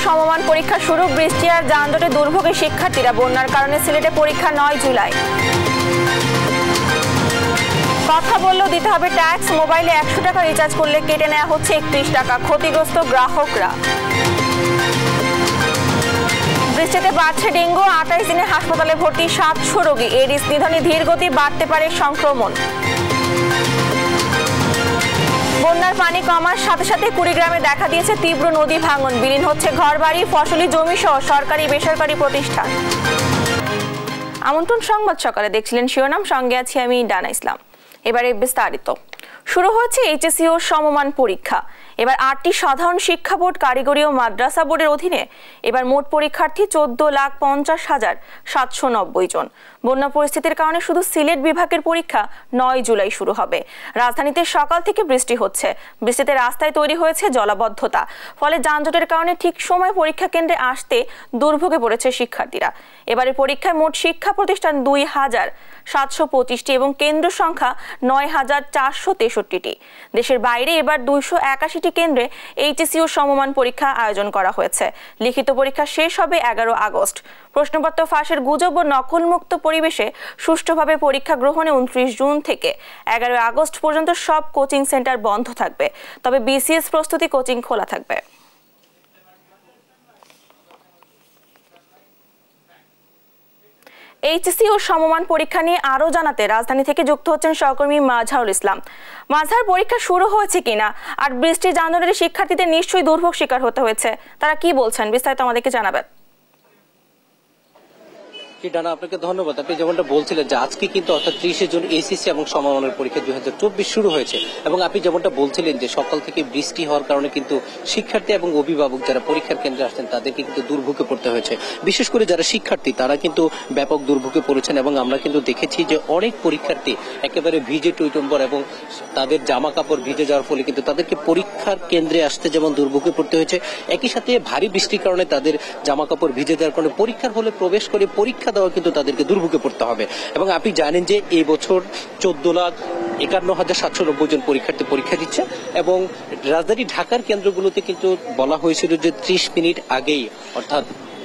সমমান পরীক্ষা শুরু। বৃষ্টি আর যানজটে দুর্ভোগে শিক্ষার্থীরা। বন্যার কারণে সিলেটে পরীক্ষা 9 জুলাই। কথা বললেও দিতে হবে ট্যাক্স। মোবাইলে 100 টাকা রিচার্জ করলে কেটে নেওয়া হচ্ছে 31 টাকা। ক্ষতিগ্রস্ত গ্রাহকরা। বৃষ্টিতে বাড়ছে ডেঙ্গু। 28 দিনে হাসপাতালে ভর্তি 700 রোগী। এডিস নিধনে ধীর গতি, বাড়তে পারে সংক্রমণ। বন্যার পানি কমার সাথে সাথে কুড়িগ্রামে দেখা দিয়েছে তীব্র নদী ভাঙন। বিলীন হচ্ছে ঘরবাড়ি, ফসলি জমি সহ সরকারি বেসরকারি প্রতিষ্ঠান। আমন্ত্রণ সংবাদ সকালে দেখছিলেন শিরোনাম, সঙ্গে আছি আমি ডানা ইসলাম। এবারে বিস্তারিত। শুরু হয়েছে এইচএসসি ও সমমান পরীক্ষা। এবার 8টি সাধারণ শিক্ষা বোর্ড, কারিগরি ও মাদ্রাসা বোর্ডের অধীনে এবার মোট পরীক্ষার্থী 14,50,790 জন। বন্যা পরিস্থিতির কারণে শুধু সিলেট বিভাগের পরীক্ষা 9 জুলাই শুরু হবে। রাজধানীতে সকাল থেকে বৃষ্টি হচ্ছে। বৃষ্টিতে রাস্তায় তৈরি হয়েছে জলাবদ্ধতা। ফলে যানজটের কারণে ঠিক সময় পরীক্ষা কেন্দ্রে আসতে দুর্ভোগে পড়েছে শিক্ষার্থীরা। এবারে পরীক্ষায় মোট শিক্ষা প্রতিষ্ঠান 2,725টি এবং কেন্দ্র সংখ্যা 9,463টি। দেশের বাইরে এবার 281টি কেন্দ্রে এইচএসসি ও সমমান পরীক্ষা আয়োজন করা হয়েছে। লিখিত পরীক্ষা শেষ হবে 11 আগস্ট। প্রশ্নপত্র ফাঁসের গুজব ও নকলমুক্ত পরিবেশে সুষ্ঠুভাবে পরীক্ষা গ্রহণে 29 জুন থেকে 11 আগস্ট পর্যন্ত সব কোচিং সেন্টার বন্ধ থাকবে। তবে বিসিএস প্রস্তুতি কোচিং খোলা থাকবে। এইচএসসি ও সমমান পরীক্ষা নিয়ে আরো জানাতে রাজধানী থেকে যুক্ত হচ্ছেন সহকর্মী মাজহারুল ইসলাম। মাজহার, পরীক্ষা শুরু হয়েছে কিনা আর বৃষ্টি যানজটের শিক্ষার্থীদের নিশ্চয়ই দুর্ভোগ শিকার হতে হয়েছে, তারা কি বলছেন বিস্তারিত আমাদেরকে জানাবেন। ডানা, আপনাকে ধন্যবাদ। আপনি যেমনটা বলছিলেন যে আজকে কিন্তু অর্থাৎ 30 জুন এইচএসসি এবং সমমানের পরীক্ষা 2024 শুরু হয়েছে এবং আপনি যেমনটা বলছিলেন যে সকাল থেকে বৃষ্টি হওয়ার কারণে কিন্তু শিক্ষার্থী এবং অভিভাবক যারা পরীক্ষার কেন্দ্রে আসছেন তাদেরকে কিন্তু দুর্ভোগে পড়তে হয়েছে। বিশেষ করে যারা শিক্ষার্থী তারা কিন্তু ব্যাপক দুর্ভোগে পড়েছেন এবং আমরা কিন্তু দেখেছি যে অনেক পরীক্ষার্থী একেবারে ভিজে টইটম্বর এবং তাদের জামা কাপড় ভিজে যাওয়ার ফলে কিন্তু তাদেরকে পরীক্ষার কেন্দ্রে আসতে যেমন দুর্ভোগে পড়তে হয়েছে, একই সাথে ভারী বৃষ্টির কারণে তাদের জামা কাপড় ভিজে যাওয়ার কারণে পরীক্ষার হলে প্রবেশ করে পরীক্ষা দেওয়া কিন্তু তাদেরকে দুর্ভোগে পড়তে হবে। এবং আপনি জানেন যে এই বছর 14,51,790 জন পরীক্ষার্থী পরীক্ষা দিচ্ছে এবং রাজধানী ঢাকার কেন্দ্রগুলোতে কিন্তু বলা হয়েছিল যে 30 মিনিট আগেই অর্থাৎ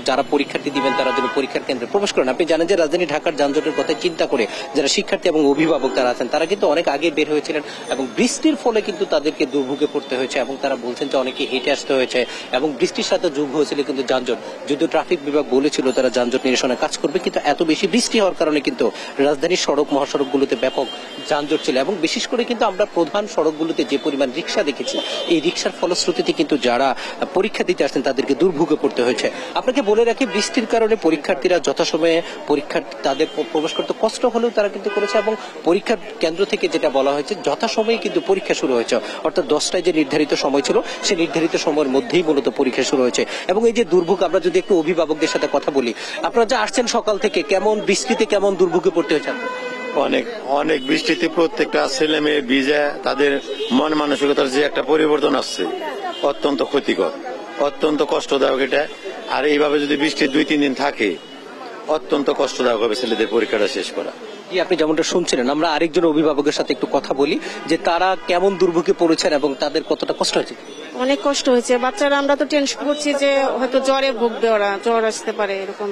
যারা পরীক্ষার্থী দিবেন তারা যেন পরীক্ষার কেন্দ্রে প্রবেশ করেন। আপনি জানেন যে রাজধানী ঢাকার যানজটের কথা চিন্তা করে যারা শিক্ষার্থী এবং অভিভাবক তারা আছেন তারা কিন্তু অনেক আগে বের হয়েছিলেন এবং বৃষ্টির ফলে কিন্তু তাদেরকে দুর্ভোগে পড়তে হয়েছে এবং তারা বলছেন যে অনেকে হেঁটে আসতে হয়েছে এবং বৃষ্টির সাথে যোগ হয়েছিল কিন্তু যানজট। যদিও ট্রাফিক বিভাগ বলেছিল তারা যানজট নিরসনে কাজ করবে, কিন্তু এত বেশি বৃষ্টি হওয়ার কারণে কিন্তু রাজধানীর সড়ক মহাসড়কগুলোতে ব্যাপক যানজট ছিল এবং বিশেষ করে কিন্তু আমরা প্রধান সড়কগুলোতে যে পরিমাণ রিক্সা দেখেছি, এই রিক্সার ফলশ্রুতিতে কিন্তু যারা পরীক্ষা দিতে আসছেন তাদেরকে দুর্ভোগে পড়তে হয়েছে। আপনাকে বলে রাখি, বৃষ্টির কারণে পরীক্ষার্থীরা যথাসময়ে তাদের প্রবেশ করতে কষ্ট হলেও তারা কিন্তু করেছে এবং পরীক্ষার কেন্দ্র থেকে যেটা বলা হয়েছে যথাসময়ে কিন্তু পরীক্ষা শুরু হয়েছে, অর্থাৎ 10টায় যে নির্ধারিত সময় ছিল সেই নির্ধারিত সময়ের মধ্যেই মূলত পরীক্ষা শুরু হয়েছে। এবং এই যে দুর্ভোগ, আমরা যদি একটু অভিভাবকদের সাথে কথা বলি, আপনারা যে আসছেন সকাল থেকে, কেমন বৃষ্টিতে কেমন দুর্ভোগে পড়তে হয়েছে? অনেক অনেক বৃষ্টিতে প্রত্যেকটা ছেলে মেয়ে ভিজে তাদের মন মানসিকতার যে একটা পরিবর্তন আসছে অত্যন্ত ক্ষতিকর, অত্যন্ত কষ্টদায়ক এটা। আর এইভাবে যদি বৃষ্টি 2-3 দিন থাকে অত্যন্ত কষ্টদায়ক হবে ছেলেদের পরীক্ষাটা শেষ করা। আপনি যেমনটা শুনছিলেন, আমরা আরেকজন অভিভাবকের সাথে একটু কথা বলি যে তারা কেমন দুর্ভোগে পড়েছেন এবং তাদের কতটা কষ্ট হয়েছে। অনেক কষ্ট হয়েছে বাচ্চারা, আমরা তো টেনশন করছি যে হয়তো জ্বরে ভুগবে, ওরা জ্বর আসতে পারে, এরকম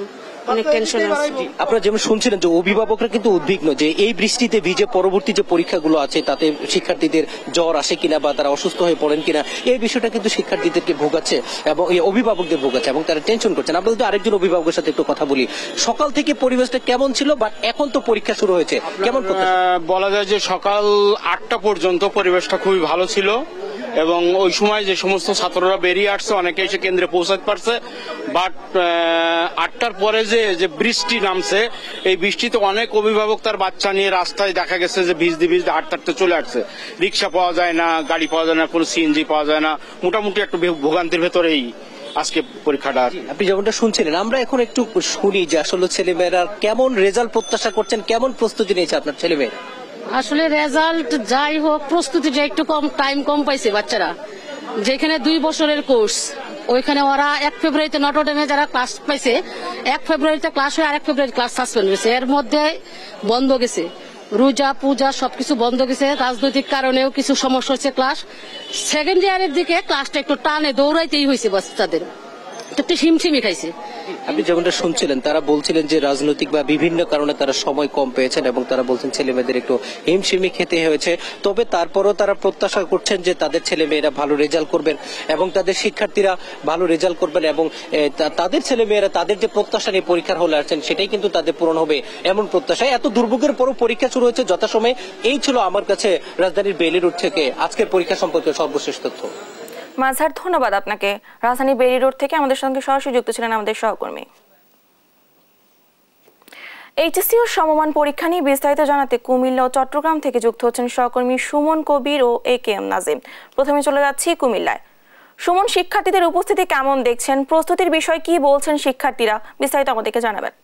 অনেক টেনশন আছে। আপনারা যেমন শুনছিলেন যে অভিভাবকরা কিন্তু উদ্বিগ্ন যে এই বৃষ্টিতে ভিজে পরবর্তী যে পরীক্ষাগুলো আছে তাতে শিক্ষার্থীদের জ্বর আসে কিনা বা তারা অসুস্থ হয়ে পড়েন কিনা, এই বিষয়টা কিন্তু শিক্ষার্থীদেরকে ভোগাচ্ছে এবং এই অভিভাবকদের ভোগাচ্ছে এবং তারা টেনশন করছেন। আমরা যদি আরেকজন অভিভাবকের সাথে একটু কথা বলি, সকাল থেকে পরিবেশটা কেমন ছিল বাট এখন তো পরীক্ষা শুরু হয়েছে, কেমন বলা যায় যে সকাল 8টা পর্যন্ত পরিবেশটা খুবই ভালো ছিল এবং ওই সময় যে সমস্ত ছাত্ররা বেরিয়ে আসছে অনেকে এসে কেন্দ্রে পৌঁছাতে পারছে। বাট 8টার পরে যে বৃষ্টি নামছে, এই বৃষ্টিতে অনেক অভিভাবক তার বাচ্চা নিয়ে রাস্তায় দেখা গেছে যে ভিজতে ভিজতে হাঁটতে চলে আসছে। রিক্সা পাওয়া যায় না, গাড়ি পাওয়া যায় না, কোনো সিএনজি পাওয়া যায় না, মোটামুটি একটু ভোগান্তির ভেতরেই আজকে পরীক্ষাটা। আপনি যেমনটা শুনছিলেন, আমরা এখন একটু শুনি যে আসলে ছেলেমেয়েরা কেমন রেজাল্ট প্রত্যাশা করছেন, কেমন প্রস্তুতি নিয়েছে আপনার ছেলেমেয়েরা। আসলে রেজাল্ট যাই হোক, প্রস্তুতিটা একটু টাইম কম পাইছে বাচ্চারা। যেখানে 2 বছরের কোর্স, ওইখানে ওরা 1 ফেব্রুয়ারিতে নটরডেমে যারা ক্লাস পাইছে, 1 ফেব্রুয়ারিতে ক্লাস হয়ে 1 ফেব্রুয়ারি ক্লাস সাসপেন্ড হয়েছে। এর মধ্যে বন্ধ গেছে, রোজা পূজা সবকিছু বন্ধ গেছে, রাজনৈতিক কারণেও কিছু সমস্যা হচ্ছে। ক্লাস সেকেন্ড ইয়ারের দিকে ক্লাসটা একটু টানে দৌড়াইতেই হয়েছে বাচ্চাদের। একটু হিমশিমি খাইছে। আপনি যেমনটা শুনছিলেন, তারা বলছিলেন যে রাজনৈতিক বা বিভিন্ন কারণে তারা সময় কম পেয়েছেন এবং তারা বলছেন ছেলে মেয়েদের একটু হিমশিমি খেতে হয়েছে। তবে তারপরও তারা প্রত্যাশা করছেন যে তাদের ছেলে মেয়েরা ভালো রেজাল্ট করবেন এবং তাদের শিক্ষার্থীরা ভালো রেজাল্ট করবেন এবং তাদের ছেলে মেয়েরা তাদের যে প্রত্যাশা নিয়ে পরীক্ষার হলে আসছেন সেটাই কিন্তু তাদের পূরণ হবে এমন প্রত্যাশা। এত দুর্ভোগের পরও পরীক্ষা শুরু হয়েছে যথাসময়ে। এই ছিল আমার কাছে রাজধানীর বেইলি রোড থেকে আজকের পরীক্ষা সম্পর্কে সর্বশেষ তথ্য। মাঝহার, ধন্যবাদ আপনাকে। রাজধানী বেইলি রোড থেকে আমাদের সঙ্গে সরাসরি যুক্ত ছিলেন আমাদের সহকর্মী। এইচএসসি ও সমমান পরীক্ষা নিয়ে বিস্তারিত জানাতে কুমিল্লা ও চট্টগ্রাম থেকে যুক্ত হচ্ছেন সহকর্মী সুমন কবির ও একেএম নাজিম। প্রথমে চলে যাচ্ছি কুমিল্লায়। সুমন, শিক্ষার্থীদের উপস্থিতি কেমন দেখছেন? প্রস্তুতির বিষয় কি বলছেন শিক্ষার্থীরা? বিস্তারিত আমাদেরকে জানাবেন।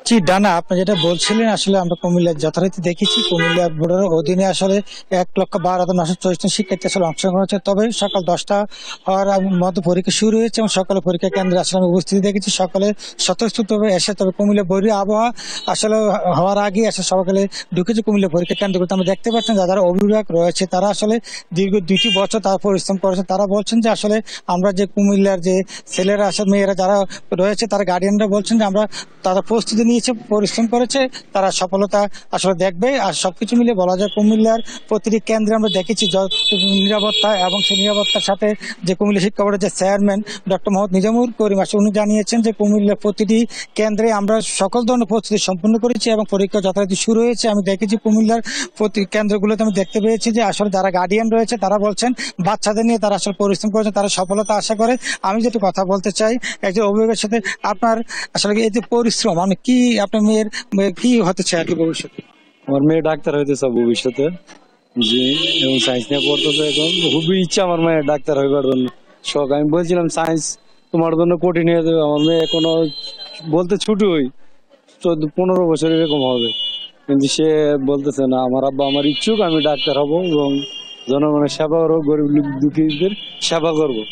জি ডানা, আপনি যেটা বলছিলেন আসলে আমরা কুমিল্লার যথারীতি দেখেছি কুমিল্লা বোর্ডের অধীনে আসলে 1,12,924 শিক্ষার্থী আসলে অংশগ্রহণ হচ্ছে। তবে সকাল 10টা হওয়ার মধ্যে পরীক্ষা শুরু হয়েছে এবং সকালে পরীক্ষা কেন্দ্রে আসলে আমি উপস্থিতি দেখেছি। সকালে স্বতঃস্ফূর্তভাবে এসে, তবে কুমিল্লা বৈরী আবহাওয়া আসলে হওয়ার আগে আসলে সকালে ঢুকেছে কুমিল্লা পরীক্ষা কেন্দ্রগুলোতে। আমরা দেখতে পাচ্ছেন যারা অভিভাবক রয়েছে তারা আসলে দীর্ঘ 2টি বছর তারা পরিশ্রম করেছে। তারা বলছেন যে আসলে আমরা যে কুমিল্লার যে ছেলেরা আসলে মেয়েরা যারা রয়েছে তারা গার্ডিয়ানরা বলছেন যে তারা প্রস্তুতি নিয়েছে, পরিশ্রম করেছে, তারা সফলতা আসলে দেখবে। আর সবকিছু মিলে বলা যায় কুমিল্লার প্রতিটি কেন্দ্রে আমরা দেখেছি নিরাপত্তা এবং সেই নিরাপত্তার সাথে যে কুমিল্লা শিক্ষা বোর্ডের যে চেয়ারম্যান ডক্টর মোহাম্মদ নিজামুল করিম উনি জানিয়েছেন যে কুমিল্লার প্রতিটি কেন্দ্রে আমরা সকল ধরনের প্রস্তুতি সম্পূর্ণ করেছি এবং পরীক্ষা যথারীতি শুরু হয়েছে। আমি দেখেছি কুমিল্লার প্রতি কেন্দ্রগুলোতে আমি দেখতে পেয়েছি যে আসলে যারা গার্ডিয়ান রয়েছে তারা বলছেন বাচ্চাদের নিয়ে তারা আসলে পরিশ্রম করেছেন, তারা সফলতা আশা করে। আমি যেটা কথা বলতে চাই একজন অভিভাবকের সাথে, আপনার আসলে এই যে পরিশ্রম, মানে কি আপনার মেয়ের কি হতে চায় আর কি ভবিষ্যতে? আমার মেয়ে ডাক্তার হইতে চায় ভবিষ্যতে, জি, এবং সায়েন্স নিয়ে পড়তেছে। এখন খুবই ইচ্ছা আমার মেয়ের ডাক্তার হইবার জন্য, শখ। আমি বলছিলাম সায়েন্স তোমার জন্য কঠিন হয়ে যাবে। আমার মেয়ে এখনো বলতে ছোট, 14-15 বছর এরকম হবে, কিন্তু সে বলতেছে না আমার আব্বা আমার ইচ্ছুক আমি ডাক্তার হব এবং জনগণের সেবা করবো, গরিব দুঃখীদের সেবা করবো।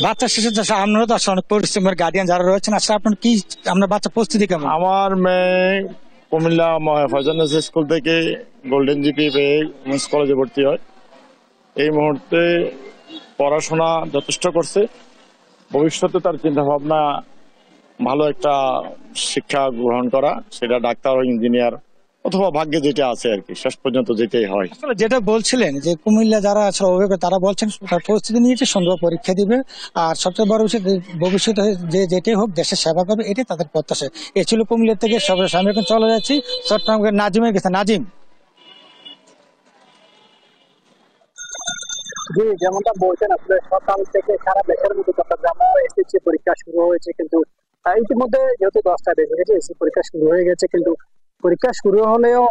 বাচ্চা শিশু আপনারা তো আসলে অনেক পরিশ্রমের গার্ডিয়ান যারা রয়েছেন, আসলে আপনার কি আপনার বাচ্চা প্রস্তুতি কেমন? আমার মেয়ে কুমিল্লা ফয়জান স্কুল থেকে গোল্ডেন জিপি পেয়ে উমেন্স কলেজে ভর্তি হয়। এই মুহূর্তে পড়াশোনা যথেষ্ট করছে। ভবিষ্যতে তার চিন্তা ভাবনা ভালো একটা শিক্ষা গ্রহণ করা, সেটা ডাক্তার ও ইঞ্জিনিয়ার অথবা ভাগ্যে যেটা আছে আর কি, শেষ পর্যন্ত যেতেই হয়। আসলে যেটা বলছিলেন যে কুমিল্লা যারা আসলে অভিভাবক তারা বলছেন প্রস্তুতি নিয়েছে, সুন্দর পরীক্ষা দিবে আর সবচেয়ে বড় বিষয় ভবিষ্যতে যে যেটাই হোক দেশের সেবা করবে, এটাই তাদের প্রত্যাশা। এ ছিল কুমিল্লা থেকে সর্বশেষ। আমি এখন চলে যাচ্ছি চট্টগ্রামের নাজিমের কাছে। নাজিম, জি, যেমনটা বলছেন আসলে সকাল থেকে সারা দেশের মধ্যে চট্টগ্রামে এসএসসি পরীক্ষা শুরু হয়েছে, কিন্তু ইতিমধ্যে যেহেতু 10টা বেজে গেছে এসএসসি পরীক্ষা শুরু হয়ে গেছে, কিন্তু পরীক্ষা শুরু হলেও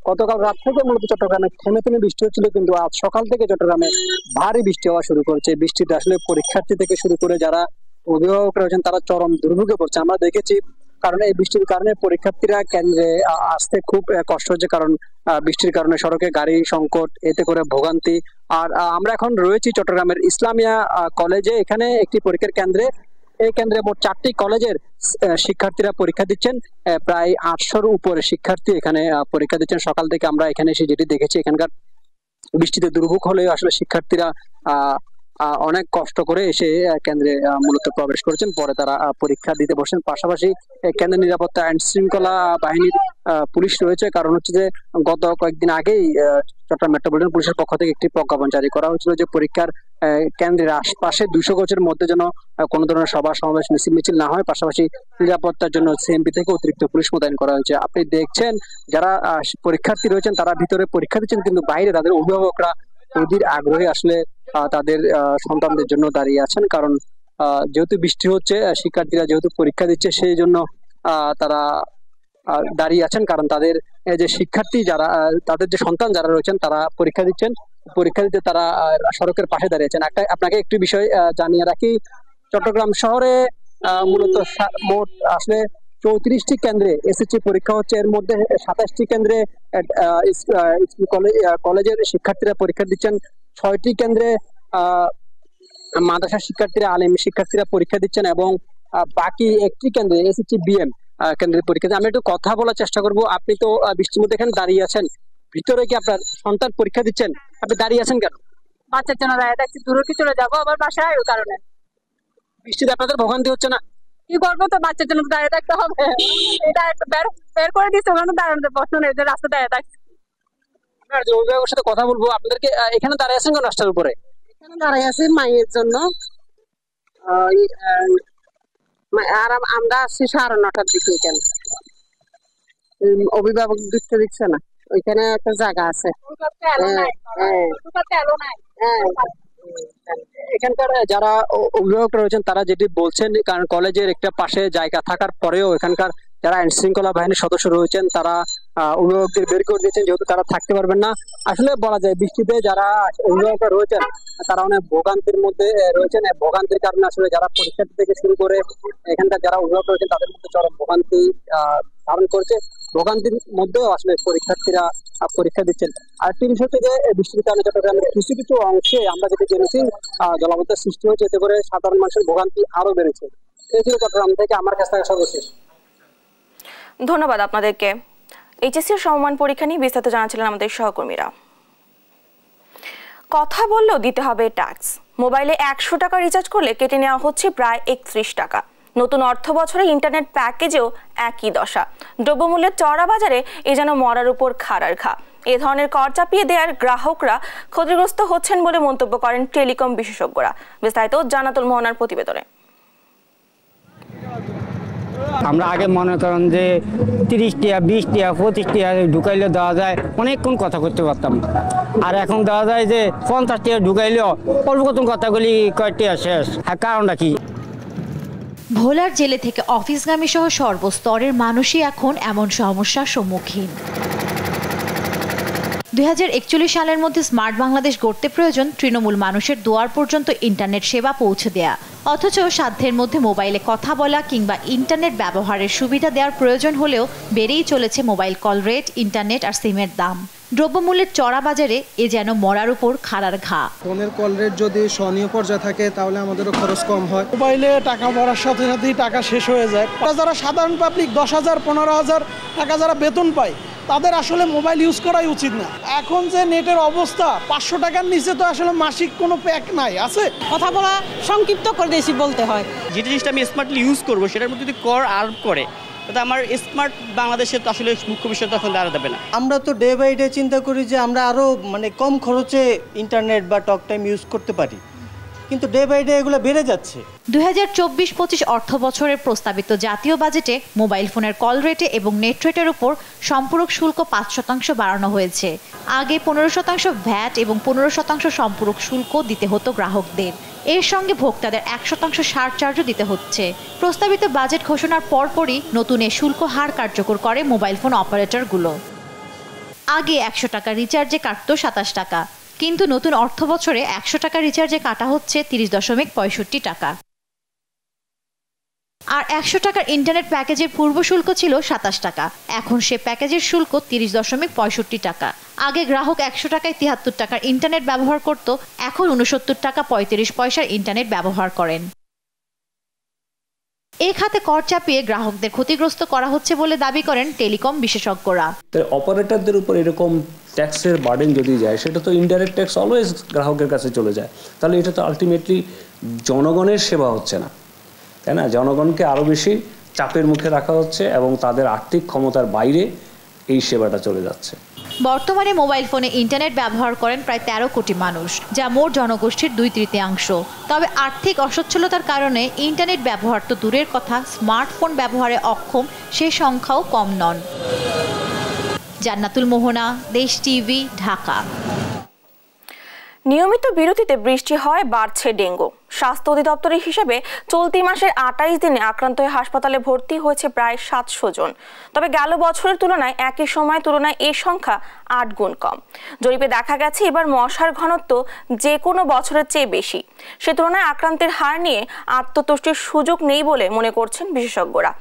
গতকাল রাত থেকে মূলত চট্টগ্রামে থেমে থেমে বৃষ্টি হচ্ছিল, কিন্তু আজ সকাল থেকে চট্টগ্রামে ভারী বৃষ্টি হওয়া শুরু করেছে। বৃষ্টিতে আসলে পরীক্ষার্থী থেকে শুরু করে যারা অভিভাবক রয়েছেন তারা চরম দুর্ভোগে পড়ছে। আমরা দেখেছি, কারণ এই বৃষ্টির কারণে পরীক্ষার্থীরা কেন্দ্রে আসতে খুব কষ্ট হচ্ছে, কারণ বৃষ্টির কারণে সড়কে গাড়ি সংকট, এতে করে ভোগান্তি। আর আমরা এখন রয়েছি চট্টগ্রামের ইসলামিয়া কলেজে। এখানে একটি পরীক্ষার কেন্দ্রে, এই কেন্দ্রে মোট 4টি কলেজের শিক্ষার্থীরা পরীক্ষা দিচ্ছেন। প্রায় 800-র উপরে শিক্ষার্থী এখানে পরীক্ষা দিচ্ছেন। সকাল থেকে আমরা এখানে এসে যেটি দেখেছি, এখানকার বৃষ্টিতে দুর্ভোগ হলেও আসলে শিক্ষার্থীরা অনেক কষ্ট করে এসে কেন্দ্রে মূলত প্রবেশ করেছেন, পরে তারা পরীক্ষা দিতে বসেন। পাশাপাশি কেন্দ্রের নিরাপত্তা আইন শৃঙ্খলা বাহিনীর পুলিশ রয়েছে, কারণ হচ্ছে যে গত কয়েকদিন আগেই চট্টগ্রাম মেট্রোপলিটন পুলিশের পক্ষ থেকে একটি প্রজ্ঞাপন জারি করা হয়েছিল যে পরীক্ষার কেন্দ্রের আশপাশে 200 গজের মধ্যে যেন কোনো ধরনের সভা সমাবেশ মিছিল না হয়। পাশাপাশি নিরাপত্তার জন্য সিএমপি থেকে অতিরিক্ত পুলিশ মোতায়েন করা হয়েছে। আপনি দেখছেন যারা পরীক্ষার্থী রয়েছেন তারা ভিতরে পরীক্ষা দিচ্ছেন, কিন্তু বাইরে তাদের অভিভাবকরা অধীর আগ্রহে আসলে তাদের সন্তানদের জন্য দাঁড়িয়ে আছেন, কারণ যেহেতু বৃষ্টি হচ্ছে, শিক্ষার্থীরা যেহেতু পরীক্ষা দিচ্ছে সেই জন্য তারা দাঁড়িয়ে আছেন, কারণ তাদের যে শিক্ষার্থী যারা, তাদের যে সন্তান যারা রয়েছেন তারা পরীক্ষা দিচ্ছেন, পরীক্ষা দিতে তারা সড়কের পাশে দাঁড়িয়েছেন। আপনাকে একটি বিষয় জানিয়ে রাখি, চট্টগ্রাম শহরে মূলত মোট আসলে 34টি কেন্দ্রে এসএসসি পরীক্ষা হচ্ছে। এর মধ্যে 27টি কেন্দ্রে কলেজের শিক্ষার্থীরা পরীক্ষা দিচ্ছেন, 6টি কেন্দ্রে মাদ্রাসা শিক্ষার্থীরা, আলেম শিক্ষার্থীরা পরীক্ষা দিচ্ছেন এবং বাকি একটি কেন্দ্রে এসএসসি বিএম কেন্দ্রের পরীক্ষা। আমি একটু কথা বলার চেষ্টা করব। আপনি তো বৃষ্টির মধ্যে এখানে দাঁড়িয়ে আছেন, ভিতরে কি আপনার সন্তান পরীক্ষা দিচ্ছেন? আপনি দাঁড়িয়ে আছেন কেন? বাচ্চার জন্য দাঁড়িয়ে থাকছি, দূরে কি চলে যাবো আবার বাসায়, ওই কারণে। বৃষ্টিতে আপনাদের ভোগান্তি হচ্ছে না? কি করবো, তো বাচ্চার জন্য দাঁড়িয়ে থাকতে হবে। এটা একটা বের করে দিচ্ছে, ওখানে দাঁড়ানোর প্রশ্ন নেই, যে রাস্তা দাঁড়িয়ে থাকছি। আপনার যে অভিভাবকের সাথে কথা বলবো, আপনাদেরকে এখানে দাঁড়িয়ে আছেন কেন রাস্তার উপরে? এখানে দাঁড়িয়ে আছি মায়ের জন্য, আর আমরা আসছি 9:30টার দিকে। এখানে অভিভাবক দিতে দিচ্ছে না, ওইখানে একটা জায়গা আছে। এখানকার যারা অভিভাবক রয়েছেন তারা যেটি বলছেন, কারণ কলেজের একটা পাশে জায়গা থাকার পরেও এখানকার যারা আইন শৃঙ্খলা বাহিনীর সদস্য রয়েছেন তারা অভিভাবকদের বের করে দিয়েছেন, যেহেতু তারা থাকতে পারবেন না। আসলে বলা যায় বৃষ্টিতে যারা অভিভাবকরা রয়েছেন তারা অনেক ভোগান্তির মধ্যে রয়েছেন। ভোগান্তির কারণে আসলে যারা পরীক্ষার্থী থেকে শুরু করে এখানকার যারা অভিভাবক রয়েছেন তাদের মধ্যে চরম ভোগান্তি ধারণ করছে। ভোগান্তির মধ্যেও আসলে পরীক্ষার্থীরা পরীক্ষা দিচ্ছেন। আর তিন হচ্ছে যে বৃষ্টির কারণে চট্টগ্রামের কিছু কিছু অংশে আমরা যেটা জেনেছি জলাবদ্ধতার সৃষ্টি হয়েছে, এতে করে সাধারণ মানুষের ভোগান্তি আরো বেড়েছে। এই ছিল চট্টগ্রাম থেকে আমার কাছ থেকে সর্বশেষ। ধন্যবাদ আপনাদেরকে। এইচএসসি সমমান পরীক্ষা নিয়ে বিস্তারিত জানাচ্ছিলেন আমাদের সহকর্মীরা। কথা বললেও দিতে হবে ট্যাক্স। মোবাইলে 100 টাকা রিচার্জ করলে কেটে নেওয়া হচ্ছে প্রায় 31 টাকা। নতুন অর্থ বছরে ইন্টারনেট প্যাকেজেও একই দশা। দ্রব্যমূল্যের চড়া বাজারে এ যেন মরার উপর খাড়ার ঘা। এ ধরনের কর চাপিয়ে দেওয়ার গ্রাহকরা ক্ষতিগ্রস্ত হচ্ছেন বলে মন্তব্য করেন টেলিকম বিশেষজ্ঞরা। বিস্তারিত জান্নাতুল মোহনার প্রতিবেদনে। আমরা আগে মনে করেন যে 30 টাকা 20 টাকা 25 টাকা ঢুকাইলে দেওয়া যায়, অনেকক্ষণ কথা করতে পারতাম। আর এখন দেওয়া যায় যে 50 টাকা ঢুকাইলেও অল্প কত কথাগুলি কয়েকটা শেষ। কারণটা কি? ভোলার জেলে থেকে অফিসগামী সহ সর্বস্তরের মানুষই এখন এমন সমস্যার সম্মুখীন। 2041 সালের মধ্যে স্মার্ট বাংলাদেশ গড়তে প্রয়োজন তৃণমূল মানুষের দুয়ার পর্যন্ত ইন্টারনেট সেবা পৌঁছে দেয়া। অথচ সাধ্যের মধ্যে মোবাইলে কথা বলা কিংবা ইন্টারনেট ব্যবহারের সুবিধা দেওয়ার প্রয়োজন হলেও বেড়েই চলেছে মোবাইল কল রেট, ইন্টারনেট আর সিমের দাম। দ্রব্যমূল্যের চড়া বাজারে এ যেন মরার উপর খাড়ার ঘা। ফোনের কল রেট যদি সহনীয় পর্যায়ে থাকে তাহলে আমাদেরও খরচ কম হয়। মোবাইলে টাকা ভরার সাথে সাথেই টাকা শেষ হয়ে যায়। যারা সাধারণ পাবলিক 10,000 15,000 টাকা যারা বেতন পায় তাদের আসলে মোবাইল ইউজ করাই উচিত না। এখন যে নেটের অবস্থা, 500 টাকার নিচে তো আসলে মাসিক কোনো প্যাক নাই। আছে কথা বলা সংক্ষিপ্ত করে দিয়েছি বলতে হয়। যে জিনিসটা আমি স্মার্টলি ইউজ করবো সেটার মধ্যে যদি কর আরোপ করে, তাতে আমার স্মার্ট বাংলাদেশে তো আসলে মুখ্য বিষয় তখন দাঁড়াতে হবে না। আমরা তো ডে বাই ডে চিন্তা করি যে আমরা আরও কম খরচে ইন্টারনেট বা টক টাইম ইউজ করতে পারি, কিন্তু ডে বাই ডে এগুলো বেড়ে যাচ্ছে। 2024-25 অর্থ বছরের প্রস্তাবিত জাতীয় বাজেটে মোবাইল ফোনের কল রেটে এবং নেট রেটের উপর সম্পূরক শুল্ক 5% বাড়ানো হয়েছে। আগে 15% ভ্যাট এবং 15% সম্পূরক শুল্ক দিতে হতো গ্রাহকদের। এর সঙ্গে ভোক্তাদের 1% সারচার্জও দিতে হচ্ছে। প্রস্তাবিত বাজেট ঘোষণার পরপরই নতুন এ শুল্ক হার কার্যকর করে মোবাইল ফোন অপারেটরগুলো। আগে 100 টাকা রিচার্জে কাটত 27 টাকা, কিন্তু নতুন অর্থ বছরে 100 টাকা রিচার্জে কাটা হচ্ছে 30.65 টাকা। আর 100 টাকার ইন্টারনেট প্যাকেজের পূর্ব শুল্ক ছিল 27 টাকা, এখন সে প্যাকেজের শুল্ক 30.65 টাকা। আগে গ্রাহক 100 টাকায় 73 টাকার ইন্টারনেট ব্যবহার করত, এখন 69 টাকা 35 পয়সার ইন্টারনেট ব্যবহার করেন। এই খাতে কর চাপিয়ে গ্রাহকদের ক্ষতিগ্রস্ত করা হচ্ছে বলে দাবি করেন টেলিকম বিশেষজ্ঞরা। অপারেটরদের উপর এরকম ট্যাক্সের বার্ডেন যদি যায়, সেটা তো ইনডাইরেক্ট ট্যাক্স অলওয়েজ গ্রাহকের কাছে চলে যায়। তাহলে এটা তো আলটিমেটলি জনগণের সেবা হচ্ছে না, তাই না? জনগণকে আরও বেশি চাপের মুখে রাখা হচ্ছে এবং তাদের আর্থিক ক্ষমতার বাইরে এই সেবাটা চলে যাচ্ছে। বর্তমানে মোবাইল ফোনে ইন্টারনেট ব্যবহার করেন প্রায় 13 কোটি মানুষ, যা মোট জনগোষ্ঠীর 2/3। তবে আর্থিক অসচ্ছলতার কারণে ইন্টারনেট ব্যবহার তো দূরের কথা, স্মার্টফোন ব্যবহারে অক্ষম সে সংখ্যাও কম নন। জান্নাতুল মোহনা, দেশ টিভি, ঢাকা। নিয়মিত বিরতিতে বৃষ্টি হয়, বাড়ছে ডেঙ্গু। স্বাস্থ্য অধিদপ্তরের হিসেবে চলতি মাসের 28 দিনে আক্রান্ত হয়ে হাসপাতালে ভর্তি হয়েছে প্রায় 700 জন। তবে গেল বছরের তুলনায় একই সময়ের তুলনায় এই সংখ্যা 8 গুণ কম। জরিপে দেখা গেছে এবার মশার ঘনত্ব যে কোনো বছরের চেয়ে বেশি। সে তুলনায় আক্রান্তের হার নিয়ে আত্মতুষ্টির সুযোগ নেই বলে মনে করছেন বিশেষজ্ঞরা।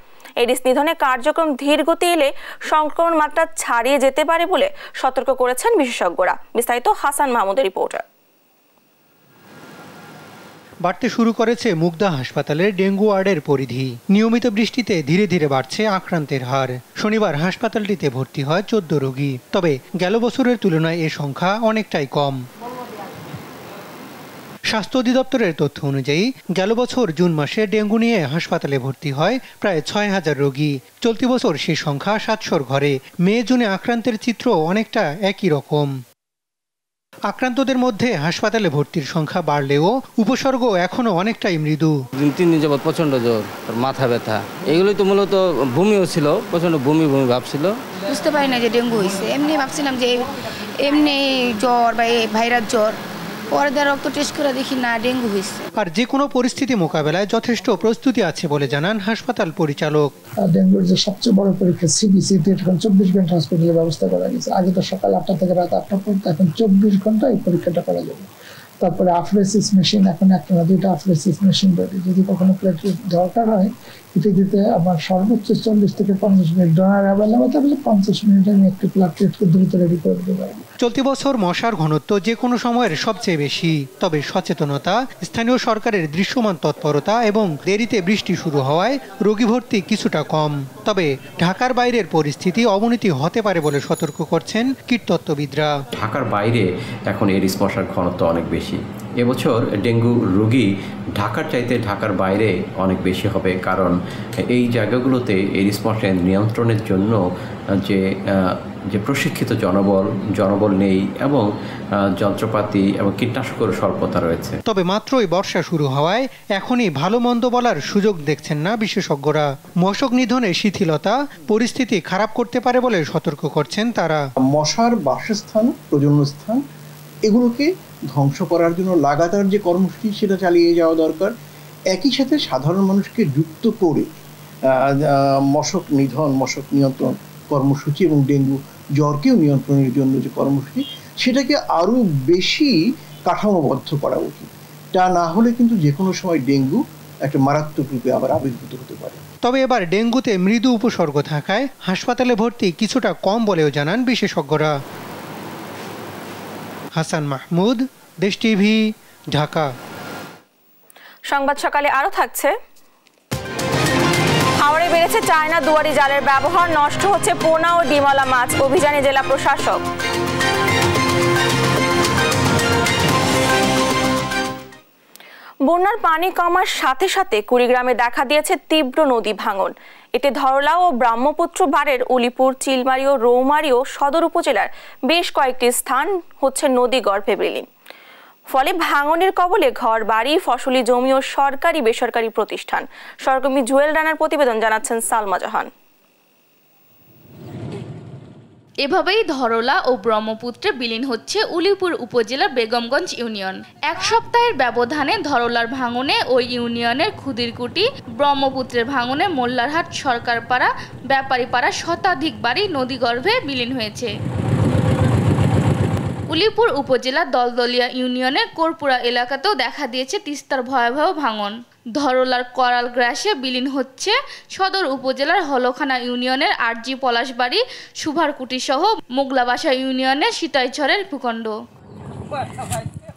এডিস নিধনে কার্যক্রম ধীর গতি এলে সংক্রমণ মাত্রা ছাড়িয়ে যেতে পারে বলে সতর্ক করেছেন বিশেষজ্ঞরা। বিস্তারিত হাসান মাহমুদের রিপোর্টার। বাড়তে শুরু করেছে মুগদা হাসপাতালের ডেঙ্গু ওয়ার্ডের পরিধি। নিয়মিত বৃষ্টিতে ধীরে ধীরে বাড়ছে আক্রান্তের হার। শনিবার হাসপাতালটিতে ভর্তি হয় 14 রোগী। তবে গেল বছরের তুলনায় এ সংখ্যা অনেকটাই কম। স্বাস্থ্য অধিদপ্তরের তথ্য অনুযায়ী গেল বছর জুন মাসে ডেঙ্গু নিয়ে হাসপাতালে ভর্তি হয় প্রায় ৬,০০০ রোগী। চলতি বছর সেই সংখ্যা ৭০০ ঘরে। মে জুনে আক্রান্তের চিত্র অনেকটা একই রকম। আক্রান্তদের মধ্যে হাসপাতালে ভর্তির সংখ্যা বাড়লেও উপসর্গ এখনো অনেকটাই মৃদু। 2-3 দিন যাবৎ প্রচন্ড জ্বর, মাথা ব্যথা, এগুলোই তো মূলত বমিও ছিল, প্রচন্ড বমি ভাবছিল। বুঝতে পারি না যে ডেঙ্গু হয়েছে, এমনি ভাবছিলাম যে এমনি জ্বর বা ভাইরাস জ্বর, পরে রক্ত টেস্ট করে দেখি না ডেঙ্গু হয়েছে। আর যে কোনো পরিস্থিতি মোকাবেলায় যথেষ্ট প্রস্তুতি আছে বলে জানান হাসপাতাল পরিচালক। ডেঙ্গুর যে সবচেয়ে বড় পরীক্ষা সিবিসিতে এখন 24 ঘন্টা হসপিটালের ব্যবস্থা করা গেছে। আগে তো সকাল 8টা থেকে রাত 8টা পর্যন্ত, এখন 24 ঘন্টা এই পরীক্ষাটা করা যাবে। তারপরে আফ্রেসিস মেশিন, এখন একটা না 2টা আফ্রেসিস মেশিন রেডি। যদি কখনো প্লেটলেট দরকার হয় এটা দিতে আমার সর্বোচ্চ 40 থেকে 50 মিনিট ডোনার অ্যাভেলেবল থাকলে 50 মিনিটে আমি একটি প্লেটলেটকে দ্রুত রেডি করে দিতে পারবো। চলতি বছর মশার ঘনত্ব যে কোনো সময়ের সবচেয়ে বেশি। তবে সচেতনতা, স্থানীয় সরকারের দৃশ্যমান তৎপরতা এবং দেরিতে বৃষ্টি শুরু হওয়ায় রোগী ভর্তি কিছুটা কম। তবে ঢাকার বাইরের পরিস্থিতি অবনতি হতে পারে বলে সতর্ক করছেন কীটতত্ত্ববিদরা। ঢাকার বাইরে এখন এডিস মশার ঘনত্ব অনেক বেশি। এবছর ডেঙ্গু রোগী ঢাকার চাইতে ঢাকার বাইরে অনেক বেশি হবে, কারণ এই জায়গাগুলোতে এডিস মশা নিয়ন্ত্রণের জন্য যে প্রশিক্ষিত জনবল নেই এবং যন্ত্রপাতি এবং কীটনাশকের স্বল্পতা রয়েছে। তবে মাত্রই বর্ষা শুরু হওয়ায় এখনই ভালো মন্দ বলার সুযোগ দেখছেন না বিশেষজ্ঞরা। মশক নিধনে শিথিলতা পরিস্থিতি খারাপ করতে পারে বলে সতর্ক করছেন তারা। মশার বাসস্থান, প্রজননস্থান এগুলোকে ধ্বংস করার জন্য লাগাতার যে কর্মসূচি সেটা চালিয়ে যাওয়া দরকার। একই সাথে সাধারণ মানুষকে যুক্ত করে মশক নিধন, মশক নিয়ন্ত্রণ কর্মসূচি এবং ডেঙ্গু জ্বরকেও নিয়ন্ত্রণের জন্য যে কর্মসূচি সেটাকে আরও বেশি কাঠামোবদ্ধ করা উচিত। তা না হলে কিন্তু যে কোনো সময় ডেঙ্গু একটা মারাত্মক রূপে আবার আবির্ভূত হতে পারে। তবে এবার ডেঙ্গুতে মৃদু উপসর্গ থাকায় হাসপাতালে ভর্তি কিছুটা কম বলেও জানান বিশেষজ্ঞরা। হাসান মাহমুদ, দেশ টিভি, ঢাকা। সংবাদ সকালে আরো থাকছে। হাওড়ে বেড়েছে চায়না দুয়ারি জালের ব্যবহার, নষ্ট হচ্ছে পোনা ও ডিমলা মাছ, অভিযানে জেলা প্রশাসক। বন্যার পানি কমার সাথে সাথে কুড়িগ্রামে দেখা দিয়েছে তীব্র নদী ভাঙন। এতে ধরলা ও ব্রহ্মপুত্র বাড়ের উলিপুর, চিলমারি ও রৌমারী ও সদর উপজেলার বেশ কয়েকটি স্থান হচ্ছে নদী গর্ভে বিলীন। ফলে ভাঙনের কবলে ঘর বাড়ি, ফসলি জমি ও সরকারি বেসরকারি প্রতিষ্ঠান। সহকর্মী জুয়েল রানার প্রতিবেদন, জানাচ্ছেন সালমা জাহান। এভাবেই ধরলা ও ব্রহ্মপুত্রে বিলীন হচ্ছে উলিপুর উপজেলার বেগমগঞ্জ ইউনিয়ন। এক সপ্তাহের ব্যবধানে ধরলার ভাঙনে ওই ইউনিয়নের খুদিরকুটি, ব্রহ্মপুত্রের ভাঙনে মোল্লারহাট, সরকারপাড়া, ব্যাপারীপাড়া শতাধিক বাড়ি নদীগর্ভে বিলীন হয়েছে। উলিপুর উপজেলার দলদলিয়া ইউনিয়নের কোরপুরা এলাকাতেও দেখা দিয়েছে তিস্তার ভয়াবহ ভাঙন। ধরলার করাল গ্রাসে বিলীন হচ্ছে সদর উপজেলার হলখানা ইউনিয়নের আরজি পলাশবাড়ি, সুভারকুটি সহ মোগলাবাসা ইউনিয়নের সীতাইছড়ের ভূখণ্ড।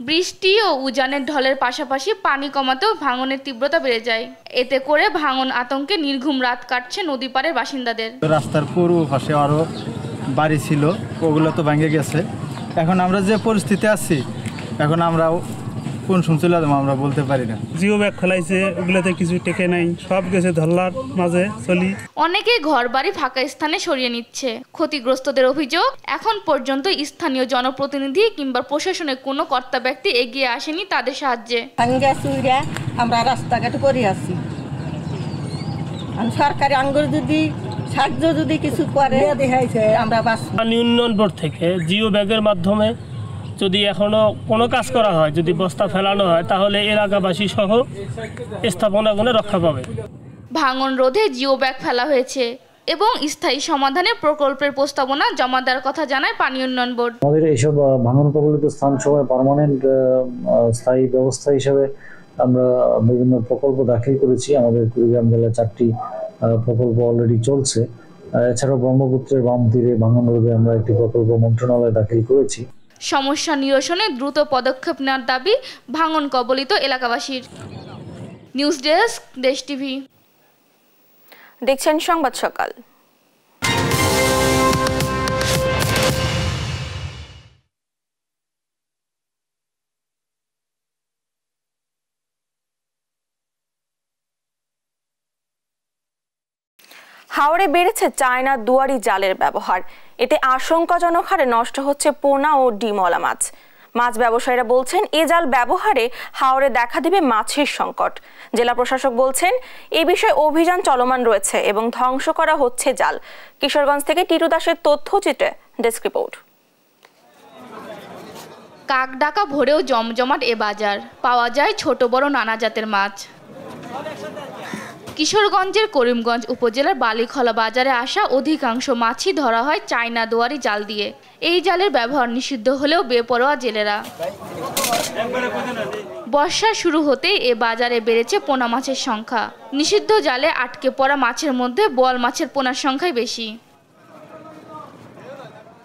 বৃষ্টি ও উজানের ঢলের পাশাপাশি পানি কমাতেও ভাঙনের তীব্রতা বেড়ে যায়। এতে করে ভাঙন আতঙ্কে নির্ঘুম রাত কাটছে নদীপাড়ের বাসিন্দাদের। রাস্তার পূর্ব পাশে আরো বাড়ি ছিল, ওগুলো তো ভেঙে গেছে। এখন আমরা যে পরিস্থিতি আছি, এখন আমরা কোন শুনছিল আমরা বলতে পারি না। জিও ব্যাগ খোলাইছে, ওগুলোতে কিছু টেকে নাই, সব গেছে ধরলার মাঝে চলি। অনেকেই ঘর বাড়ি ফাঁকা স্থানে সরিয়ে নিচ্ছে। ক্ষতিগ্রস্তদের অভিযোগ, এখন পর্যন্ত স্থানীয় জনপ্রতিনিধি কিংবা প্রশাসনের কোনো কর্তা ব্যক্তি এগিয়ে আসেনি তাদের সাহায্যে। আমরা রাস্তাঘাটে পড়ে আছি, সরকারি আঙ্গুর যদি সাহায্য যদি কিছু করে আমরা ইউনিয়ন বোর্ড থেকে জিও ব্যাগের মাধ্যমে যদি এখনো কোনো কাজ করা হয়, যদি বস্তা ফেলানো হয়, তাহলে এলাকাবাসী সহ স্থাপনাগুলো রক্ষা পাবে। ভাঙন রোধে জিও ব্যাগ ফেলা হয়েছে এবং স্থায়ী সমাধানের প্রকল্পের প্রস্তাবনা জমা দেওয়ার কথা জানায় পানি উন্নয়ন বোর্ড। আমাদের এইসব ভাঙন কবলিত স্থান সময় পার্মানেন্ট স্থায়ী ব্যবস্থা হিসেবে আমরা বিভিন্ন প্রকল্প দাখিল করেছি। আমাদের কুড়িগ্রাম জেলায় 4টি প্রকল্প অলরেডি চলছে। এছাড়াও ব্রহ্মপুত্রের বাম তীরে ভাঙন রোধে আমরা একটি প্রকল্প মন্ত্রণালয়ে দাখিল করেছি। সমস্যা নিরসনে দ্রুত পদক্ষেপ নেওয়ার দাবি ভাঙন কবলিত এলাকাবাসীর। নিউজ ডেস্ক, দেশ টিভি। দেখছেন সংবাদ সকাল। হাওরে বেড়েছে চায়না দুয়ারি জালের ব্যবহার। এতে আশঙ্কাজনক হারে নষ্ট হচ্ছে পোনা ও ডিমওয়ালা মাছ। মাছ ব্যবসায়ীরা বলছেন এ জাল ব্যবহারে হাওরে দেখা দেবে মাছের সংকট। জেলা প্রশাসক বলছেন এই বিষয়ে অভিযান চলমান রয়েছে এবং ধ্বংস করা হচ্ছে জাল। কিশোরগঞ্জ থেকে টিটু দাসের তথ্যচিত্রে ডেস্ক রিপোর্ট। কাক ডাকা ভোরেও জমজমাট এ বাজার, পাওয়া যায় ছোট বড় নানা জাতের মাছ। কিশোরগঞ্জের করিমগঞ্জ উপজেলার বালিখলা বাজারে আসা অধিকাংশ মাছই ধরা হয় চায়না দুয়ারি জাল দিয়ে। এই জালের ব্যবহার নিষিদ্ধ হলেও বেপরোয়া জেলেরা। বর্ষা শুরু হতেই এ বাজারে বেড়েছে পোনা মাছের সংখ্যা। নিষিদ্ধ জালে আটকে পড়া মাছের মধ্যে বোয়াল মাছের পোনার সংখ্যাই বেশি।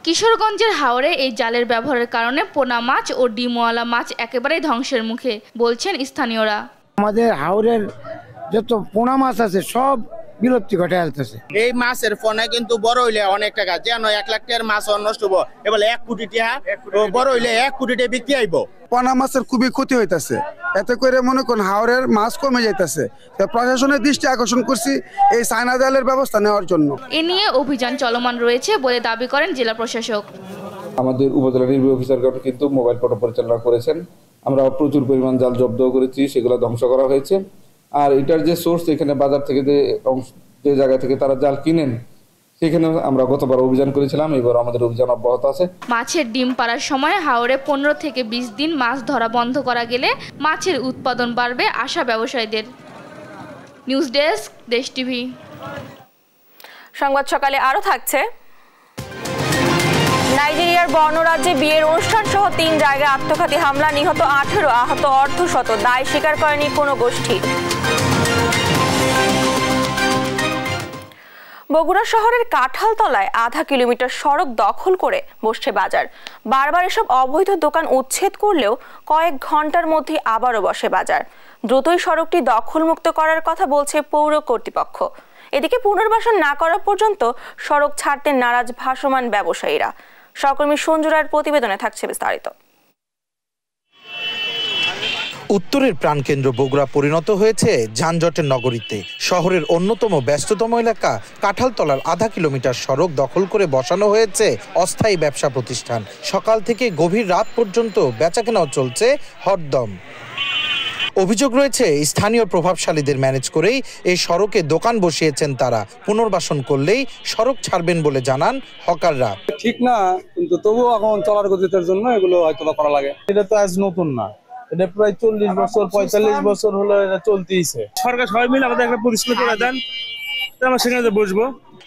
কিশোরগঞ্জের হাওরে এই জালের ব্যবহারের কারণে পোনা মাছ ও ডিমওয়ালা মাছ একেবারেই ধ্বংসের মুখে বলছেন স্থানীয়রা। আমাদের হাওরের যত পোনা মাছ আছে সব বিলুপ্তি ঘটে আসতেছে। এই মাছের ফোনে কিন্তু বড় হইলে অনেক টাকা, যেন 1 লাখ টাকার মাছ নষ্ট হবো, এবার 1 কোটি টাকা, বড় হইলে 1 কোটি টাকা বিক্রি আইব। পোনা মাছের খুবই ক্ষতি হইতেছে, এতে করে মনে করুন হাওরের মাছ কমে যাইতেছে। প্রশাসনের দৃষ্টি আকর্ষণ করছি এই চায়না জালের ব্যবস্থা নেওয়ার জন্য। এ নিয়ে অভিযান চলমান রয়েছে বলে দাবি করেন জেলা প্রশাসক। আমাদের উপজেলা নির্বাহী অফিসারগণ কিন্তু মোবাইল ফটো পরিচালনা করেছেন। আমরা প্রচুর পরিমাণ জাল জব্দ করেছি, সেগুলো ধ্বংস করা হয়েছে। আর এটার যে সোর্স, এখানে বাজার থেকে যে জায়গা থেকে তারা জাল কিনেন, সেখানে আমরা গতবার অভিযান করেছিলাম, এবার আমাদের অভিযান অব্যাহত আছে। মাছের ডিম পাড়ার সময় হাওরে 15 থেকে 20 দিন মাছ ধরা বন্ধ করা গেলে মাছের উৎপাদন বাড়বে আশা ব্যবসায়ীদের। নিউজ ডেস্ক, দেশ টিভি। সংবাদ সকালে আরো থাকছে। নাইজেরিয়ার বর্ণরাজ্যে বিয়ের অনুষ্ঠান সহ 3 জায়গায় আত্মঘাতী হামলা, নিহত 18, আহত অর্ধশত। দায় স্বীকার করেনি কোনো গোষ্ঠী। বগুড়া শহরের কাঁঠালতলায় আধা কিলোমিটার সড়ক দখল করে বসছে বাজার। বারবার এসব অবৈধ দোকান উচ্ছেদ করলেও কয়েক ঘন্টার মধ্যে আবারও বসে বাজার। দ্রুতই সড়কটি দখলমুক্ত করার কথা বলছে পৌর কর্তৃপক্ষ। এদিকে পুনর্বাসন না করা পর্যন্ত সড়ক ছাড়তে নারাজ ভাসমান ব্যবসায়ীরা। সহকর্মী সঞ্জু রায়ের প্রতিবেদনে থাকছে বিস্তারিত। উত্তরের প্রাণকেন্দ্র বগুড়া পরিণত হয়েছে যানজটের নগরীতে। শহরের অন্যতম ব্যস্ততম এলাকা কাঁঠালতলার আধা কিলোমিটার সড়ক দখল করে বসানো হয়েছে অস্থায়ী ব্যবসা প্রতিষ্ঠান। সকাল থেকে গভীর রাত পর্যন্ত বেচাকেনাও চলছে হরদম। অভিযোগ রয়েছে স্থানীয় প্রভাবশালীদের ম্যানেজ করেই এই সড়কে দোকান বসিয়েছেন তারা। পুনর্বাসন করলেই সড়ক ছাড়বেন বলে জানান হকাররা। ঠিক না, কিন্তু তবুও এখন চলার গতির জন্য এগুলো হয়তো করা লাগে। এটা তো আজ নতুন না, এটা প্রায় 40 বছর 45 বছর হলো এটা চলতেইছে। সরকার সবাই মিলে আমাদের একটা পরিষ্কার করে দেন, আমরা সেখানে বসবো।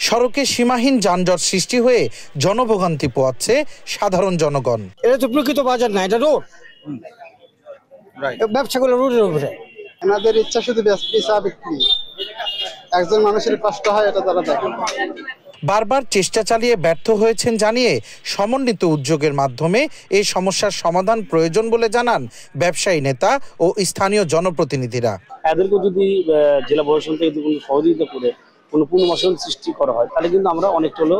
সড়কে সীমাহীন যানজট সৃষ্টি হয়ে জনভোগান্তি পোয়াচ্ছে সাধারণ জনগণ। এটা তো প্রকৃত বাজার না, এটা রোড। ব্যবসাগুলো রোডের উপরে। আমাদের ইচ্ছা শুধু বেচা বিক্রি, একজন মানুষের কষ্ট হয় এটা তারা দেখে। বারবার চেষ্টা চালিয়ে ব্যর্থ হয়েছেন জানিয়ে সমন্বিত উদ্যোগের মাধ্যমে এই সমস্যার সমাধান প্রয়োজন বলে জানান ব্যবসায়ী নেতা ও স্থানীয় জনপ্রতিনিধিরা। এদেরকে যদি জেলা প্রশাসন থেকে কোনো সহযোগিতা করে কোনো পুনর্বাসন সৃষ্টি করা হয়, তাহলে কিন্তু আমরা অনেকটা হলো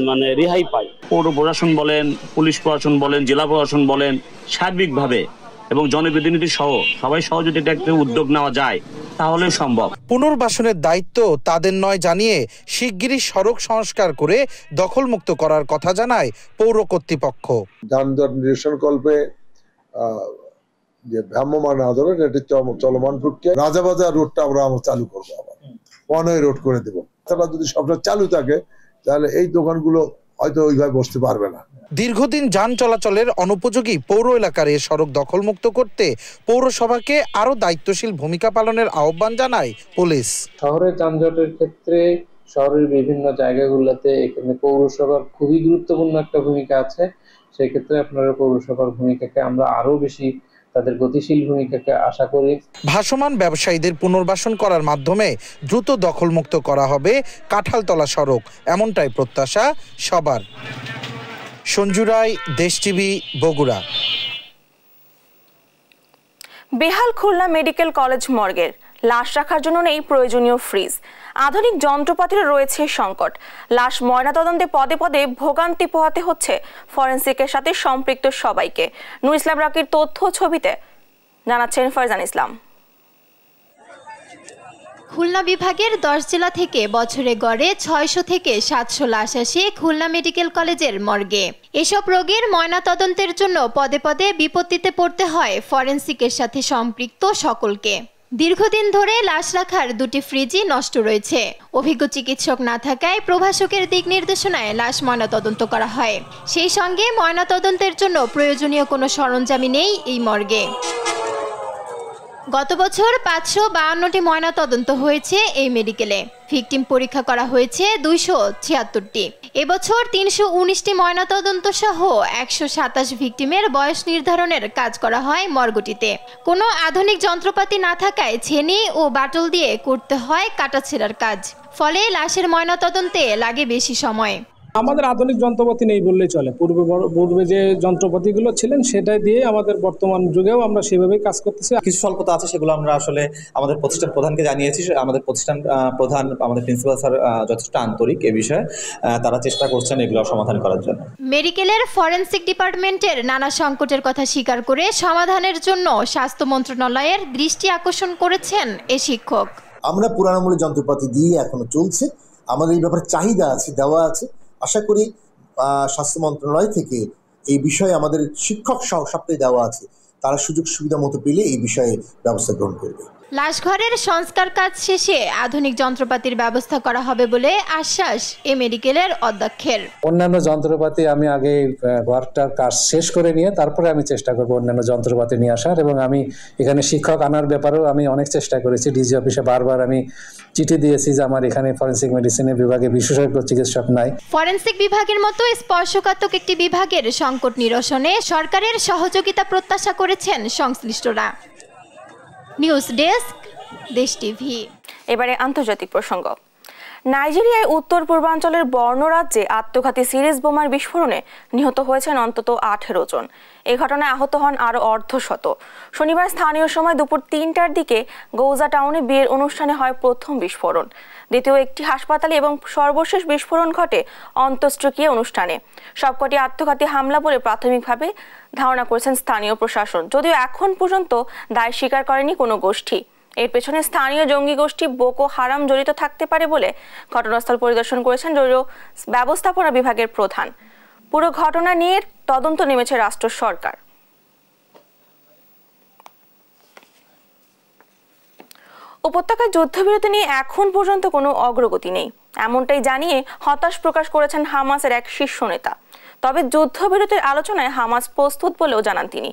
মানে রেহাই পাই। পৌর প্রশাসন বলেন, পুলিশ প্রশাসন বলেন, জেলা প্রশাসন বলেন, সার্বিকভাবে এবং জনপ্রতিনিধি সহ সবাই সহযোগিতা একটা উদ্যোগ নেওয়া যায়, তাহলে সম্ভব। পুনর্বাসনের দায়িত্ব তাদের নয় জানিয়ে শিগগিরই সড়ক সংস্কার করে দখলমুক্ত করার কথা জানায় পৌর কর্তৃপক্ষ। যানজট নিরসনকল্পে যে ভ্রাম্যমাণ আন্দোলন, এটি চলমান প্রক্রিয়া। রাজাবাজার রোডটা আমরা চালু করবো, আবার ওয়ানওয়ে রোড করে দেবো। তারা যদি সবটা চালু থাকে তাহলে এই দোকানগুলো হয়তো ওইভাবে বসতে পারবে না। দীর্ঘদিন যান চলাচলের অনুপযোগী পৌর এলাকার এই সড়ক দখলমুক্ত করতে পৌরসভাকে আরো দায়িত্বশীল ভূমিকা পালনের আহ্বান জানায় পুলিশ। শহরের যানজটের ক্ষেত্রে শহরের বিভিন্ন জায়গাগুলোতে এখানে পৌরসভার খুবই গুরুত্বপূর্ণ একটা ভূমিকা আছে। সেই ক্ষেত্রে আপনারা পৌরসভার ভূমিকাকে আমরা আরো বেশি তাদের গতিশীল ভূমিকাকে আশা করি। ভাসমান ব্যবসায়ীদের পুনর্বাসন করার মাধ্যমে দ্রুত দখলমুক্ত করা হবে কাঁঠালতলা সড়ক, এমনটাই প্রত্যাশা সবার। সঞ্জু রায়, দেশ টিভি, বগুড়া। বেহাল খুলনা মেডিকেল কলেজ মর্গের লাশ রাখার জন্য নেই প্রয়োজনীয় ফ্রিজ। আধুনিক যন্ত্রপাতির রয়েছে সংকট। লাশ ময়নাতদন্তে পদে পদে ভোগান্তি পোহাতে হচ্ছে ফরেনসিকের সাথে সম্পৃক্ত সবাইকে। নূর ইসলাম রাকির তথ্য ছবিতে জানাচ্ছেন ফয়জান ইসলাম। খুলনা বিভাগের 10 জেলা থেকে বছরে গড়ে 600 থেকে 700 লাশ আসে খুলনা মেডিকেল কলেজের মর্গে। এসব রোগীর ময়নাতদন্তের জন্য পদে পদে বিপত্তিতে পড়তে হয় ফরেনসিকের সাথে সম্পৃক্ত সকলকে। দীর্ঘদিন ধরে লাশ রাখার 2টি ফ্রিজই নষ্ট রয়েছে। অভিজ্ঞ চিকিৎসক না থাকায় প্রভাষকের দিক নির্দেশনায় লাশ ময়নাতদন্ত করা হয়। সেই সঙ্গে ময়নাতদন্তের জন্য প্রয়োজনীয় কোনো সরঞ্জামই নেই এই মর্গে। গত বছর 552টি ময়নাতদন্ত হয়েছে এই মেডিকেলে। ভিকটিম পরীক্ষা করা হয়েছে 276টি। এবছর 319টি ময়নাতদন্ত সহ 127 ভিকটিমের বয়স নির্ধারণের কাজ করা হয় মর্গটিতে। কোনো আধুনিক যন্ত্রপাতি না থাকায় ছেনি ও বাটল দিয়ে করতে হয় কাটাছেঁড়ার কাজ। ফলে লাশের ময়নাতদন্তে লাগে বেশি সময়। আমাদের আধুনিক যন্ত্রপাতি নেই বললেই চলে। পূর্বে যে যন্ত্রপাতিগুলো ছিলেন সেটাই দিয়ে আমাদের বর্তমান যুগেও আমরা সেভাবেই কাজ করতেছি। কিছু স্বল্পতা আছে, সেগুলো আমরা আসলে আমাদের প্রতিষ্ঠান প্রধানকে জানিয়েছি। আমাদের প্রতিষ্ঠান প্রধান, আমাদের প্রিন্সিপাল স্যার যথেষ্ট আন্তরিক এ বিষয়ে, তারা চেষ্টা করছেন এগুলো সমাধান করার জন্য। মেডিকেলের ফরেনসিক ডিপার্টমেন্টের নানা সংকটের কথা স্বীকার করে সমাধানের জন্য স্বাস্থ্য মন্ত্রণালয়ের দৃষ্টি আকর্ষণ করেছেন এ শিক্ষক। আমরা পুরানামূলক যন্ত্রপাতি দিয়ে এখনো চলছে, আমাদের এই ব্যাপারে চাহিদা আছে, দেওয়া আছে। আশা করি স্বাস্থ্য মন্ত্রণালয় থেকে এই বিষয়ে আমাদের শিক্ষক সবটাই দেওয়া আছে, তারা সুযোগ সুবিধা মতো পেলে এই বিষয়ে ব্যবস্থা গ্রহণ করবে। লাশঘরের সংস্কার কাজ শেষে আধুনিক যন্ত্রপাতির ব্যবস্থা করা হবে বলে আশ্বাস এ মেডিকেলের অধ্যক্ষের। অন্যান্য যন্ত্রপাতি আমি আগে ঘরটার কাজ শেষ করে নিয়ে তারপরে আমি চেষ্টা করব অন্যান্য যন্ত্রপাতি নিয়ে আসার, এবং আমি এখানে শিক্ষক আনার ব্যাপারেও আমি অনেক চেষ্টা করেছি। ডিজি অফিসে বারবার আমি চিঠি দিয়েছি যে আমার এখানে ফরেনসিক মেডিসিনের বিভাগে বিশেষজ্ঞ চিকিৎসক নাই। ফরেনসিক বিভাগের মতো স্পর্শকাতর একটি বিভাগের সংকট নিরসনে সরকারের সহযোগিতা প্রত্যাশা করেছেন সংশ্লিষ্টরা। নিউজ ডেস্ক, দেশ টিভি। এবারে আন্তর্জাতিক প্রসঙ্গ। নাইজেরিয়ায় উত্তর পূর্বাঞ্চলের বর্নো রাজ্যে আত্মঘাতী সিরিজ বোমার বিস্ফোরণে নিহত হয়েছেন অন্তত 18 জন। এই ঘটনায় আহত হন আরও অর্ধশত। শনিবার স্থানীয় সময় দুপুর 3টার দিকে গৌজা টাউনে বিয়ের অনুষ্ঠানে হয় প্রথম বিস্ফোরণ। দ্বিতীয় একটি হাসপাতালে এবং সর্বশেষ বিস্ফোরণ ঘটে অন্ত্যেষ্টিক্রিয়া অনুষ্ঠানে। সবকটি আত্মঘাতী হামলা বলে প্রাথমিকভাবে ধারণা করেছেন স্থানীয় প্রশাসন, যদিও এখন পর্যন্ত দায় স্বীকার করেনি কোনো গোষ্ঠী। এর পেছনে স্থানীয় জঙ্গি গোষ্ঠী বোকো হারাম জড়িত থাকতে পারে বলে ঘটনাস্থল পরিদর্শন করেছেন জরুরি ব্যবস্থাপনা বিভাগের প্রধান। পুরো ঘটনা নিয়ে তদন্ত নেমেছে রাষ্ট্র সরকার। উপত্যকায় যুদ্ধবিরতি নিয়ে এখন পর্যন্ত কোনো অগ্রগতি নেই, এমনটাই জানিয়ে হতাশ প্রকাশ করেছেন হামাসের এক শীর্ষ নেতা। তবে যুদ্ধবিরতির আলোচনায় হামাস প্রস্তুত বলেও জানান তিনি।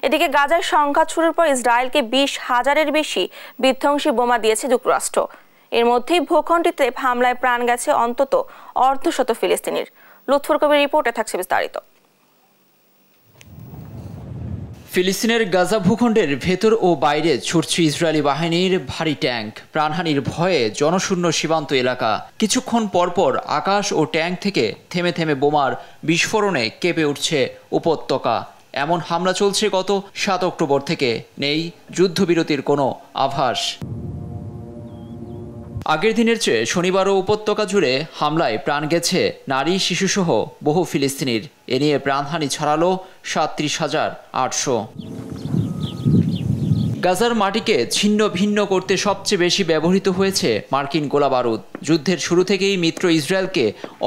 এদিকে গাজায় সংঘাত শুরুর পর ইসরায়েলকে 20,000-এর বেশি বিধ্বংসী বোমা দিয়েছে যুক্তরাষ্ট্র। এর মধ্যেই ভূখণ্ডটিতে হামলায় প্রাণ গেছে অন্তত অর্ধশত ফিলিস্তিনির। লুৎফুর কবির রিপোর্টে থাকছে বিস্তারিত। ফিলিস্তিনের গাজা ভূখণ্ডের ভেতর ও বাইরে ছুটছে ইসরায়েলি বাহিনীর ভারী ট্যাঙ্ক। প্রাণহানির ভয়ে জনশূন্য সীমান্ত এলাকা। কিছুক্ষণ পরপর আকাশ ও ট্যাঙ্ক থেকে থেমে থেমে বোমার বিস্ফোরণে কেঁপে উঠছে উপত্যকা। এমন হামলা চলছে গত 7 অক্টোবর থেকে। নেই যুদ্ধবিরতির কোনো আভাস। আগের দিনের চেয়ে শনিবারও উপত্যকা জুড়ে হামলায় প্রাণ গেছে নারী, শিশুসহ বহু ফিলিস্তিনির। এ নিয়ে প্রাণহানি ছড়ালো 37,800। গাজার মাটিকে ছিন্ন ভিন্ন করতে সবচেয়ে বেশি ব্যবহৃত হয়েছে মার্কিন গোলাবারুদ। যুদ্ধের শুরু থেকেই মিত্র ইসরায়েলকে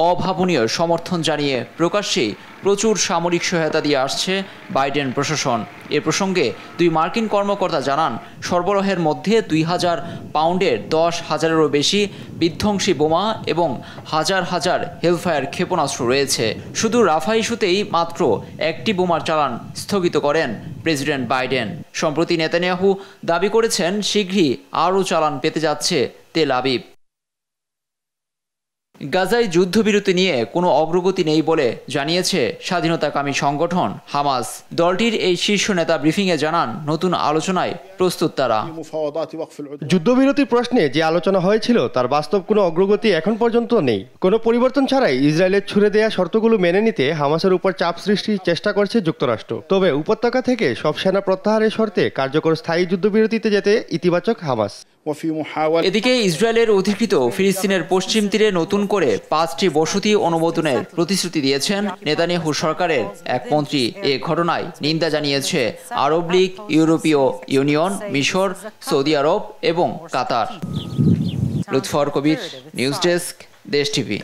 অভাবনীয় সমর্থন জানিয়ে প্রকাশ্যেই প্রচুর সামরিক সহায়তা দিয়ে আসছে বাইডেন প্রশাসন। এ প্রসঙ্গে 2 মার্কিন কর্মকর্তা জানান, সরবরাহের মধ্যে 2000 পাউন্ডের 10,000-এরও বেশি বিধ্বংসী বোমা এবং হাজার হাজার হেলফায়ার ক্ষেপণাস্ত্র রয়েছে। শুধু রাফা ইস্যুতেই মাত্র 1টি বোমার চালান স্থগিত করেন প্রেসিডেন্ট বাইডেন। সম্প্রতি নেতানিয়াহু দাবি করেছেন শীঘ্রই আরও চালান পেতে যাচ্ছে তেল আবিব। গাজায় যুদ্ধবিরতি নিয়ে কোনো অগ্রগতি নেই বলে জানিয়েছে স্বাধীনতাকামী সংগঠন হামাস। দলটির এই শীর্ষ নেতা ব্রিফিংয়ে জানান, নতুন আলোচনায় প্রস্তুত তারা। যুদ্ধবিরতির প্রশ্নে যে আলোচনা হয়েছিল তার বাস্তব কোনো অগ্রগতি এখন পর্যন্ত নেই। কোনো পরিবর্তন ছাড়াই ইসরায়েলের ছুড়ে দেয়া শর্তগুলো মেনে নিতে হামাসের উপর চাপ সৃষ্টির চেষ্টা করছে যুক্তরাষ্ট্র। তবে উপত্যকা থেকে সব সেনা প্রত্যাহারের শর্তে কার্যকর স্থায়ী যুদ্ধবিরতিতে যেতে ইতিবাচক হামাস। এদিকে ইসরায়েলের অধিকৃত ফিলিস্তিনের পশ্চিম তীরে নতুন করে 5টি বসতি অনুমোদনের প্রতিশ্রুতি দিয়েছেন নেতানিয়াহু সরকারের এক মন্ত্রী। এ ঘটনায় নিন্দা জানিয়েছে আরব লীগ, ইউরোপীয় ইউনিয়ন, মিশর, সৌদি আরব এবং কাতার। লুৎফর কবির, নিউজ ডেস্ক, দেশ টিভি।